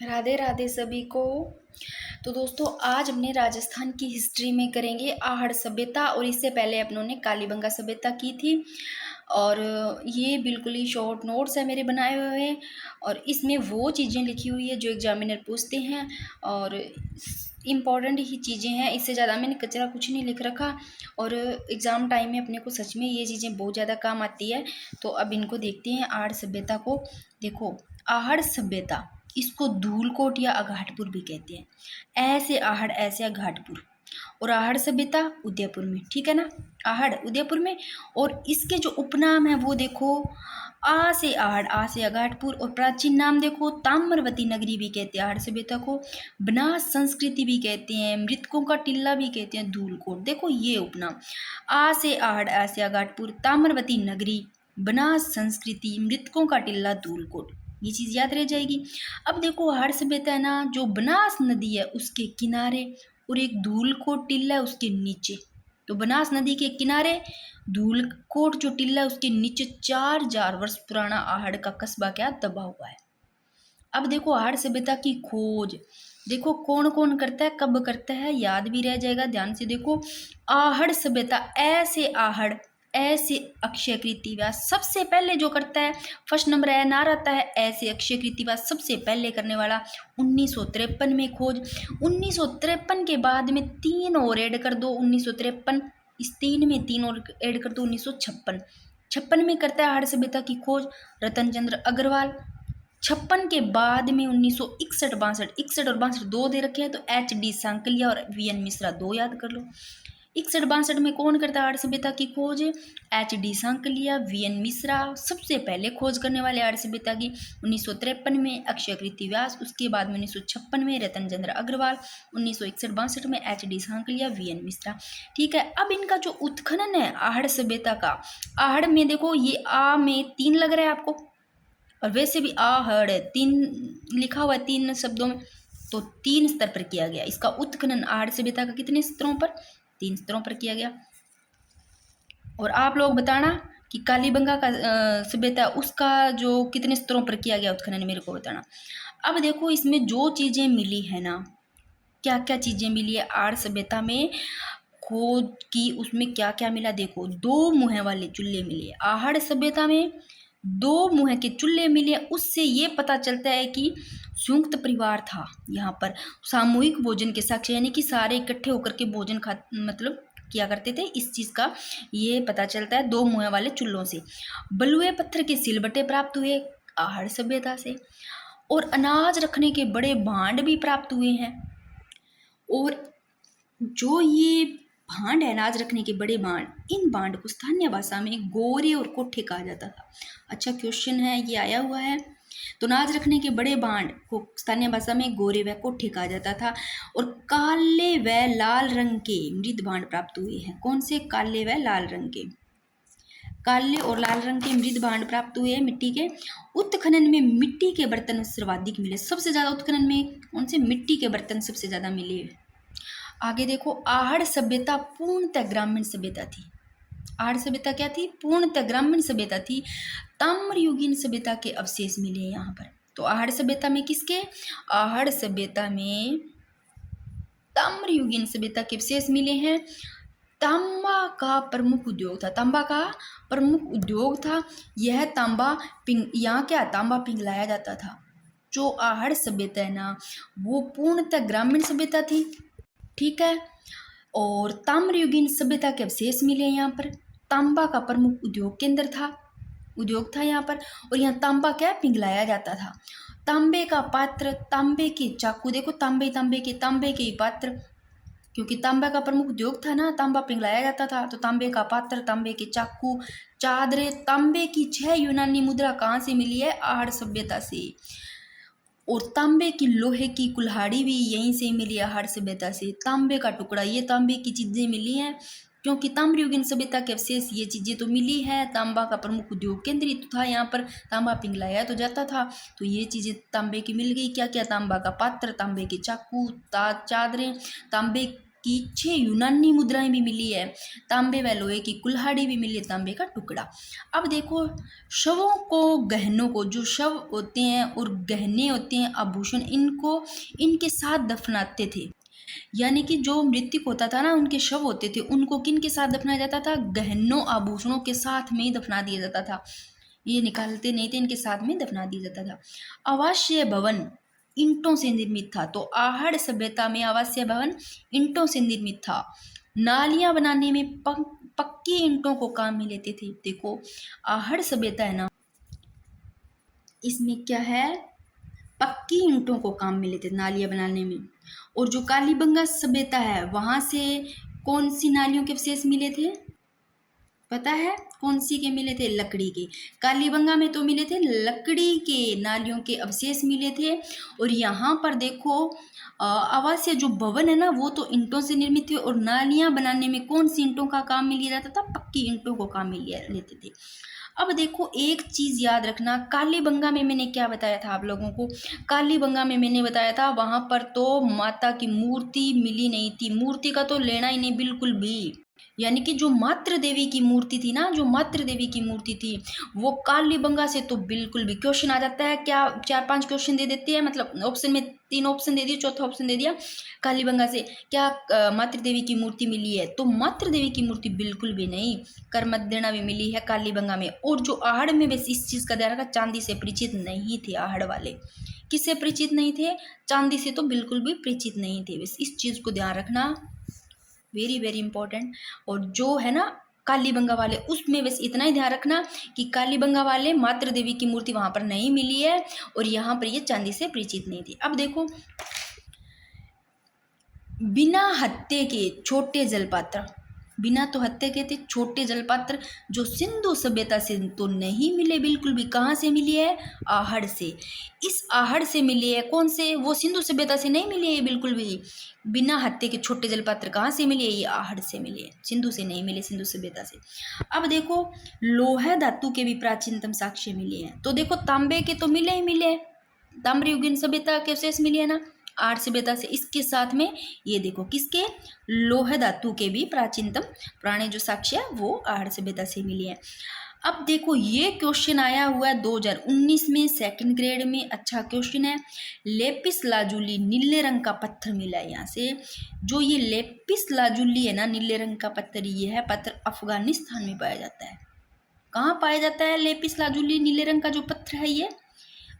राधे राधे सभी को। तो दोस्तों आज अपने राजस्थान की हिस्ट्री में करेंगे आहड़ सभ्यता, और इससे पहले अपनों ने कालीबंगा सभ्यता की थी। और ये बिल्कुल ही शॉर्ट नोट्स है मेरे बनाए हुए, और इसमें वो चीज़ें लिखी हुई है जो एग्जामिनर पूछते हैं, और इम्पॉर्टेंट ही चीज़ें हैं। इससे ज़्यादा मैंने कचरा कुछ नहीं लिख रखा, और एग्ज़ाम टाइम में अपने को सच में ये चीज़ें बहुत ज़्यादा काम आती है। तो अब इनको देखते हैं आहड़ सभ्यता को। देखो, आहड़ सभ्यता, इसको धूलकोट या अघाटपुर भी कहते हैं। ऐसे आहड़ ऐसे अघाटपुर, और आहड़ सभ्यता उदयपुर में, ठीक है ना। आहड़ उदयपुर में, और इसके जो उपनाम है वो देखो, आ से आहड़, आ से अघाटपुर, और प्राचीन नाम देखो ताम्रवती नगरी भी कहते हैं आहड़ सभ्यता को, बनास संस्कृति भी कहते हैं, मृतकों का टिल्ला भी कहते हैं धूलकोट। देखो ये उपनाम, आ से आहड़, आ से अघाटपुर, ताम्रवती नगरी, बनास संस्कृति, मृतकों का टिल्ला धूलकोट, ये चीज़ याद रह जाएगी। अब देखो आहड़ सभ्यता है ना, जो बनास नदी है उसके किनारे, और एक धूलकोट टिल्ला है उसके नीचे। तो बनास नदी के किनारे धूलकोट जो टिल्ला है उसके नीचे 4000 वर्ष पुराना आहड़ का कस्बा क्या दबा हुआ है। अब देखो आहड़ सभ्यता की खोज, देखो कौन कौन करता है, कब करता है, याद भी रह जाएगा। ध्यान से देखो, आहड़ सभ्यता, ऐसे आहड़ ऐसे अक्षय कृत्तिवास सबसे पहले जो करता है, फर्स्ट नंबर नार आता है ऐसे अक्षय कृत्तिवास सबसे पहले करने वाला 1953 में खोज। 1953 के बाद में तीन और ऐड कर दो, 1953 इस तीन में तीन और ऐड कर दो, 1956। 56 में करता है आहड़ सभ्यता की खोज रतन चंद्र अग्रवाल। 56 के बाद में 1961 62, 61 और 62 दो दे रखे हैं, तो एच डी सांकलिया और वी एन मिश्रा दो याद कर लो। 61 62 में कौन करता है आहड़ सभ्यता की खोज, H D Sankalia, V N Mishra सबसे पहले खोज करने वाले आहड़ सभ्यता की। 1953 में अक्षय कृत्तिवास, उसके बाद में 1956 में रतन चंद्र अग्रवाल, 1961 62 में H D Sankalia, V N Mishra. ठीक है, अब इनका जो उत्खनन है आहड़ सभ्यता का, आहड़ में देखो ये आ में 3 लग रहा है आपको, और वैसे भी आहड़ है 3 लिखा हुआ है 3 शब्दों में, तो 3 स्तर पर किया गया इसका उत्खनन आहड़ सभ्यता का। कितने स्तरों पर, 3 स्तरों पर किया गया। और आप लोग बताना कि कालीबंगा का सभ्यता उसका जो कितने स्तरों पर किया गया उत्खनन, मेरे को बताना। अब देखो इसमें जो चीज़ें मिली है ना, क्या क्या चीज़ें मिली है आहड़ सभ्यता में खोज की, उसमें क्या क्या मिला। देखो 2 मुँह वाले चूल्हे मिले आहड़ सभ्यता में, 2 मुँह के चूल्हे मिले। उससे ये पता चलता है कि संयुक्त परिवार था यहाँ पर, सामूहिक भोजन के साक्ष्य, यानी कि सारे इकट्ठे होकर के भोजन खा मतलब किया करते थे। इस चीज़ का ये पता चलता है 2 मुँह वाले चूल्हों से। बलुए पत्थर के सिलबट्टे प्राप्त हुए आहड़ सभ्यता से, और अनाज रखने के बड़े भांड भी प्राप्त हुए हैं। और जो ये भांड है अनाज रखने के बड़े भांड, इन भांड को स्थानीय भाषा में गोरे और कोठे कहा जाता था। अच्छा क्वेश्चन है, ये आया हुआ है। तो अनाज रखने के बड़े भांड को स्थानीय भाषा में गोरे व कोठे कहा जाता था। और काले व लाल रंग के मृद भांड प्राप्त हुए हैं। कौन से, काले व लाल रंग के, काले और लाल रंग के मृद भांड प्राप्त हुए हैं मिट्टी के। उत्खनन में मिट्टी के बर्तन सर्वाधिक मिले, सबसे ज्यादा उत्खनन में कौन से, मिट्टी के बर्तन सबसे ज्यादा मिले। आगे देखो, आहड़ सभ्यता पूर्णतः ग्रामीण सभ्यता थी। आहड़ सभ्यता क्या थी, पूर्णतः ग्रामीण सभ्यता थी। ताम्रयुगीन सभ्यता के अवशेष मिले यहाँ पर। तो आहड़ सभ्यता में किसके, आहड़ सभ्यता में ताम्रयुगीन सभ्यता के अवशेष मिले हैं। तांबा का प्रमुख उद्योग था, तांबा का प्रमुख उद्योग था। यह तांबा यहाँ क्या, तांबा पिघलाया जाता था। जो आहड़ सभ्यता है ना, वो पूर्णतः ग्रामीण सभ्यता थी। ठीक है, और ताम्रयुगीन सभ्यता के अवशेष मिले यहाँ पर। तांबा का प्रमुख उद्योग केंद्र था, उद्योग था यहाँ पर, और यहाँ तांबा क्या पिघलाया जाता था। तांबे का पात्र, तांबे के चाकू, देखो तांबे तांबे के पात्र, क्योंकि तांबा का प्रमुख उद्योग था ना, तांबा पिघलाया जाता था, तो तांबे का पात्र, तांबे के चाकू, चादरें। तांबे की 6 यूनानी मुद्रा कहाँ से मिली है, आहड़ सभ्यता से। और तांबे की लोहे की कुल्हाड़ी भी यहीं से मिली है आहड़ सभ्यता से। तांबे का टुकड़ा, ये तांबे की चीजें मिली हैं, क्योंकि ताम्रयुगीन सभ्यता के अवशेष ये चीजें तो मिली है। तांबा का प्रमुख उद्योग केंद्र तो था यहाँ पर, तांबा पिघलाया तो जाता था, तो ये चीजें तांबे की मिल गई। क्या क्या, तांबा का पात्र, तांबे के चाकू, चादरें, तांबे की 6 यूनानी मुद्राएं भी मिली है, तांबे व लोहे की कुल्हाड़ी भी मिली है, तांबे का टुकड़ा। अब देखो शवों को, गहनों को, जो शव होते हैं और गहने होते हैं, आभूषण, इनको इनके साथ दफनाते थे। यानी कि जो मृतक होता था ना, उनके शव होते थे, उनको किन के साथ दफनाया जाता था? गहनों आभूषणों के साथ में ही दफना दिया जाता था। ये निकालते नहीं थे, इनके साथ में दफना दिया जाता था। आवासीय भवन ईंटों से निर्मित था। तो आहड़ सभ्यता में आवासीय भवन ईंटों से निर्मित था। नालियां बनाने में पक्की ईंटों को काम में लेते थे। देखो आहड़ सभ्यता है ना, इसमें क्या है, पक्की ईंटों को काम में लेते थे नालियां बनाने में। और जो कालीबंगा सभ्यता है, वहां से कौन सी नालियों के अवशेष मिले थे? पता है कौन सी के मिले थे? लकड़ी के। कालीबंगा में तो मिले थे लकड़ी के नालियों के अवशेष मिले थे। और यहाँ पर देखो आवासीय जो भवन है ना, वो तो ईंटों से निर्मित थे। और नालियां बनाने में कौन सी ईंटों का काम में लिया जाता था? पक्की ईंटों को काम में लिया लेते थे। अब देखो एक चीज याद रखना, कालीबंगा में मैंने क्या बताया था आप लोगों को? कालीबंगा में मैंने बताया था वहां पर तो माता की मूर्ति मिली नहीं थी। मूर्ति का तो लेना ही नहीं बिल्कुल भी। यानी कि जो मातृ देवी की मूर्ति थी ना, जो मातृ देवी की मूर्ति थी, वो कालीबंगा से तो बिल्कुल भी। क्वेश्चन आ जाता है क्या, 4-5 क्वेश्चन दे देते हैं, मतलब ऑप्शन में 3 ऑप्शन दे दिए, चौथा ऑप्शन दे दिया कालीबंगा से क्या मातृ देवी की मूर्ति मिली है? तो मातृ देवी की मूर्ति बिल्कुल भी नहीं। करमद्देना भी मिली है कालीबंगा में। और जो आहड़ में बस इस चीज का ध्यान रखा, चांदी से परिचित नहीं थे आहड़ वाले। किससे परिचित नहीं थे? चांदी से तो बिल्कुल भी परिचित नहीं थे। बस इस चीज को ध्यान रखना, वेरी वेरी इंपॉर्टेंट। और जो है ना कालीबंगा वाले, उसमें बस इतना ही ध्यान रखना कि कालीबंगा वाले मातृ देवी की मूर्ति वहां पर नहीं मिली है और यहाँ पर ये चांदी से परिचित नहीं थी। अब देखो बिना हत्थे के छोटे जलपात्र, बिना तो हत्थे के थे छोटे जलपात्र, जो सिंधु सभ्यता से तो नहीं मिले बिल्कुल भी। कहाँ से मिली है? आहड़ से। इस आहड़ से मिली है। कौन से? वो सिंधु सभ्यता से नहीं मिली है बिल्कुल भी। बिना हत्थे के छोटे जलपात्र कहाँ से मिले? ये आहड़ से मिले, सिंधु से नहीं मिले, सिंधु सभ्यता से। अब देखो लोहा धातु के भी प्राचीनतम साक्ष्य मिले हैं। तो देखो तांबे के तो मिले ही मिले, ताम्रयुगीन सभ्यता के अवशेष मिले है ना आहड़ सभ्यता से। इसके साथ में ये देखो किसके? लोह धातु के भी प्राचीनतम पुराने जो साक्ष्य है वो आहड़ सभ्यता से मिले हैं। अब देखो ये क्वेश्चन आया हुआ है 2019 में, सेकंड ग्रेड में। अच्छा क्वेश्चन है। लेपिस लाजुली नीले रंग का पत्थर मिला है यहाँ से। जो ये लेपिस लाजुली है ना, नीले रंग का पत्थर, ये है पत्थर अफगानिस्तान में पाया जाता है। कहाँ पाया जाता है लेपिस लाजुली नीले रंग का जो पत्थर है? ये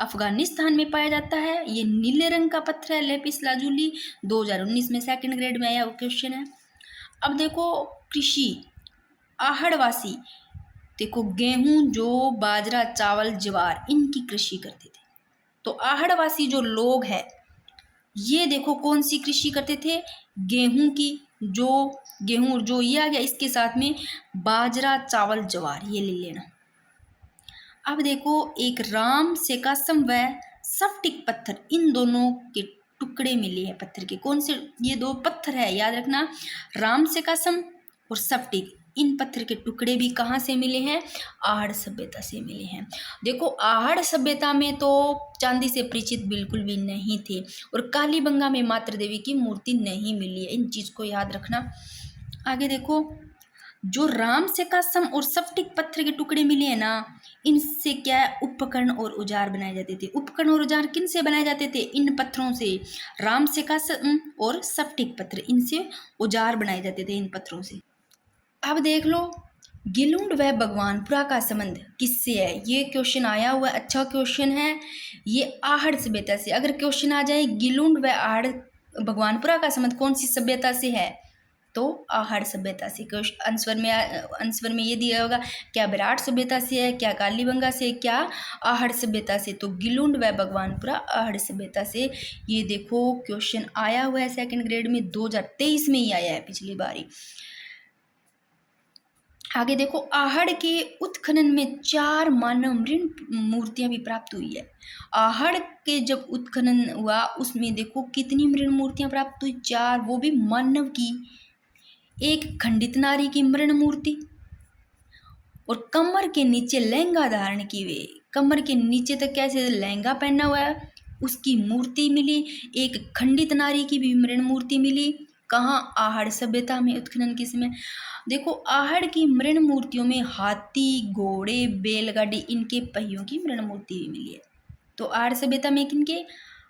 अफगानिस्तान में पाया जाता है। ये नीले रंग का पत्थर है लेपिस लाजुली। 2019 में सेकंड ग्रेड में आया वो क्वेश्चन है। अब देखो कृषि, आहड़वासी, देखो गेहूं, जौ, बाजरा, चावल, ज्वार, इनकी कृषि करते थे। तो आहड़वासी जो लोग हैं, ये देखो कौन सी कृषि करते थे? गेहूं की। जो गेहूं और जो ये आ गया, इसके साथ में बाजरा, चावल, ज्वार, ये ले लेना। अब देखो एक राम सेकासम व स्फटिक पत्थर, इन दोनों के टुकड़े मिले हैं पत्थर के। कौन से? ये 2 पत्थर है, याद रखना, राम सेकासम और स्फटिक। इन पत्थर के टुकड़े भी कहाँ से मिले हैं? आहड़ सभ्यता से मिले हैं। देखो आहड़ सभ्यता में तो चांदी से परिचित बिल्कुल भी नहीं थे। और कालीबंगा में मातृ देवी की मूर्ति नहीं मिली है। इन चीज को याद रखना। आगे देखो जो राम सेकासम और स्फटिक पत्थर के टुकड़े मिले हैं ना, इनसे क्या है? उपकरण और औजार बनाए जाते थे। उपकरण और औजार किन से बनाए जाते थे? इन पत्थरों से। राम सेकासम और स्फटिक पत्थर, इनसे औजार बनाए जाते थे इन पत्थरों से। अब देख लो गिलुंड व भगवानपुरा का संबंध किससे है? ये क्वेश्चन आया हुआ है, अच्छा क्वेश्चन है। ये आहड़ सभ्यता से। अगर क्वेश्चन आ जाए गिलुंड व आहड़ भगवानपुरा का संबंध कौन सी सभ्यता से है? तो आहड़ सभ्यता से। आंसर में ये दिया होगा, क्या विराट सभ्यता से है, क्या कालीबंगा से, क्या आहड़ सभ्यता से? तो गिलुंड व भगवानपुरा आहड़ सभ्यता से। ये देखो क्वेश्चन आया हुआ है सेकंड ग्रेड में, 2023 में ही आया है पिछली बारी। आगे देखो आहड़ के उत्खनन में 4 मानव मृण मूर्तियां भी प्राप्त हुई है। आहड़ के जब उत्खनन हुआ उसमें देखो कितनी मृण मूर्तियां प्राप्त हुई? 4, वो भी मानव की। एक खंडित नारी की मृण मूर्ति, और कमर के नीचे लहंगा धारण की हुई, कमर के नीचे तक कैसे लहंगा पहना हुआ है उसकी मूर्ति मिली। एक खंडित नारी की भी मृण मूर्ति मिली, कहाँ? आहड़ सभ्यता में उत्खनन किसमें? देखो आहड़ की मृण मूर्तियों में हाथी, घोड़े, बैलगाड़ी इनके पहियों की मृण मूर्ति भी मिली है। तो आहड़ सभ्यता में किनके?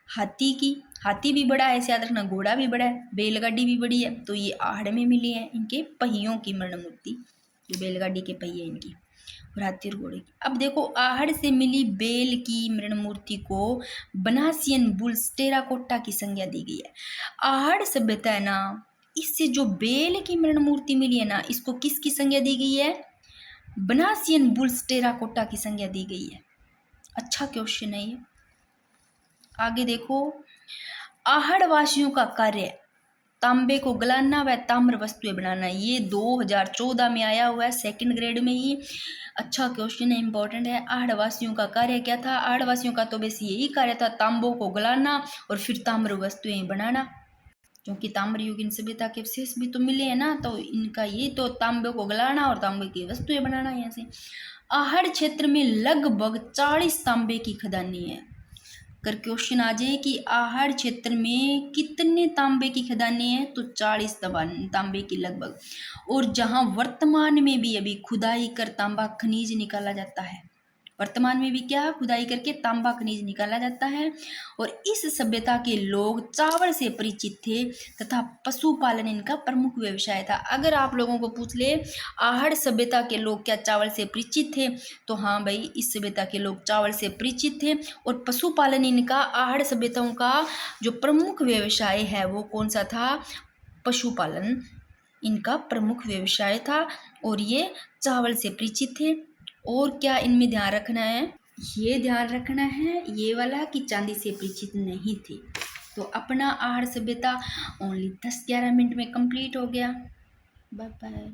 हाथी की। हाथी भी बड़ा है ऐसे याद रखना, घोड़ा भी बड़ा है, बैलगाड़ी भी बड़ी है, तो ये आहड़ में मिली है इनके पहियों की मृण मूर्ति, जो बैलगाड़ी के पहिए इनकी और हाथी और घोड़े की। अब देखो आहड़ से मिली बेल की मृण मूर्ति को बनासियन बुल्स टेराकोटा की संज्ञा दी गई है। आहड़ सभ्यता है ना, इससे जो बेल की मृण मूर्ति मिली है ना, इसको किसकी संज्ञा दी गई है? बनासियन बुल्स टेराकोटा की संज्ञा दी गई है। अच्छा क्वेश्चन है ये। आगे देखो, आहड़ वासियों का कार्य तांबे को गलाना व ताम्र वस्तुएं बनाना, ये 2014 में आया हुआ है, सेकंड ग्रेड में ही। अच्छा क्वेश्चन है, इंपॉर्टेंट है। आहड़ वासियों का कार्य क्या था? आहड़ वासियों का तो वैसे यही कार्य था, तांबों को गलाना और फिर ताम्र वस्तुएं बनाना, क्योंकि ताम्र युगीन सभ्यता के अवशेष भी तो मिले हैं ना, तो इनका ये तो तांबे को गलाना और तांबे की वस्तुएं बनाना। यहाँ से आहड़ क्षेत्र में लगभग 40 तांबे की खदानें हैं। अगर क्वेश्चन आ जाए कि आहड़ क्षेत्र में कितने तांबे की खदानें हैं, तो 40 तांबे की लगभग। और जहां वर्तमान में भी अभी खुदाई कर तांबा खनिज निकाला जाता है, वर्तमान में भी क्या खुदाई करके तांबा खनिज निकाला जाता है। और इस सभ्यता के लोग चावल से परिचित थे तथा पशुपालन इनका प्रमुख व्यवसाय था। अगर आप लोगों को पूछ ले आहड़ सभ्यता के लोग क्या चावल से परिचित थे, तो हाँ भाई, इस सभ्यता के लोग चावल से परिचित थे और पशुपालन इनका आहड़ सभ्यताओं का जो प्रमुख व्यवसाय है वो कौन सा था? पशुपालन इनका प्रमुख व्यवसाय था और ये चावल से परिचित थे। और क्या इनमें ध्यान रखना है? ये ध्यान रखना है ये वाला कि चांदी से परिचित नहीं थे। तो अपना आहड़ सभ्यता ओनली 10-11 मिनट में कंप्लीट हो गया। Bye bye.